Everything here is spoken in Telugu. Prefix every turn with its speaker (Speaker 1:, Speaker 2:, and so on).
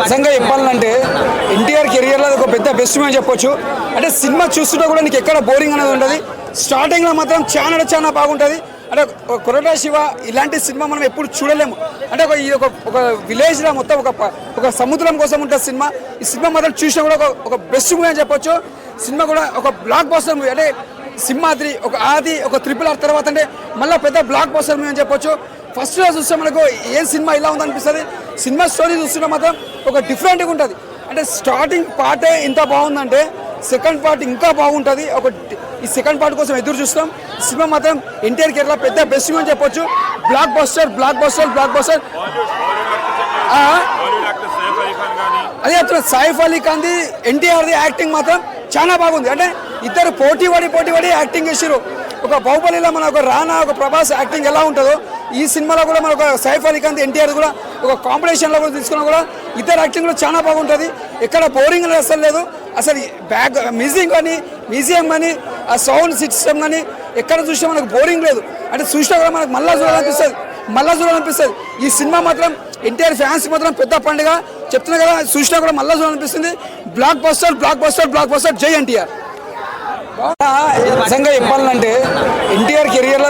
Speaker 1: నిజంగా చెప్పాలంటే ఎన్టీఆర్ కెరియర్లో ఒక పెద్ద బెస్ట్ అని చెప్పొచ్చు. అంటే సినిమా చూస్తుంటే కూడా నీకు ఎక్కడ బోరింగ్ అనేది ఉండదు. స్టార్టింగ్లో మాత్రం చాలా బాగుంటుంది. అంటే కొరటా శివ ఇలాంటి సినిమా మనం ఎప్పుడు చూడలేము. అంటే ఒక విలేజ్లో మొత్తం ఒక సముద్రం కోసం ఉంటుంది సినిమా. ఈ సినిమా మాత్రం చూసినా కూడా ఒక బెస్ట్ మూవీ అని చెప్పొచ్చు. సినిమా కూడా ఒక బ్లాక్ బస్టర్ మూవీ. అంటే సింహాద్రి, ఒక ఆది, ఒక RRR తర్వాత అంటే మళ్ళీ పెద్ద బ్లాక్ బస్టర్ మూవీ అని చెప్పొచ్చు. ఫస్ట్ రోజు చూస్తే మనకు ఏం సినిమా ఇలా ఉందనిపిస్తుంది. సినిమా స్టోరీ చూస్తుంటే మాత్రం ఒక డిఫరెంట్గా ఉంటుంది. అంటే స్టార్టింగ్ పార్టే ఇంత బాగుందంటే సెకండ్ పార్ట్ ఇంకా బాగుంటుంది. ఈ సెకండ్ పార్ట్ కోసం ఎదురు చూస్తాం. సినిమా మాత్రం ఎన్టీఆర్ కెరియర్లో పెద్ద బెస్ట్ అని చెప్పొచ్చు. Block buster. అదే చెప్తున్నా, సైఫ్ అలీ ఖాన్ది ఎన్టీఆర్ది యాక్టింగ్ మాత్రం చాలా బాగుంది. అంటే ఇద్దరు పోటీ పడి యాక్టింగ్ చేసారు. ఒక బాహుబలిలో మన ఒక రానా, ఒక ప్రభాస్ యాక్టింగ్ ఎలా ఉంటుందో ఈ సినిమాలో కూడా మన ఒక సైఫ్ అలీ ఖాన్ ఎన్టీఆర్ కూడా ఒక కాంపిటీషన్లో కూడా తీసుకున్నా కూడా ఇద్దరు యాక్టింగ్ కూడా చాలా బాగుంటుంది. ఎక్కడ బోరింగ్ అనేది అసలు లేదు. అసలు బ్యాక్ మ్యూజియం కానీ ఆ సౌండ్ సిస్టమ్ కానీ ఎక్కడ చూసినా మనకు బోరింగ్ లేదు. అంటే చూసినా కూడా మనకు మళ్ళా చూడాలనిపిస్తుంది. ఈ సినిమా మాత్రం ఎన్టీఆర్ ఫ్యాన్స్ మాత్రం పెద్ద పండుగ చెప్తున్నా కదా. చూసినా కూడా మళ్ళా చూడాలనిపిస్తుంది. బ్లాక్ బస్టర్ జై ఎన్టీఆర్. నిజంగా చెప్పాలంటే ఎన్టీఆర్ కెరియర్లో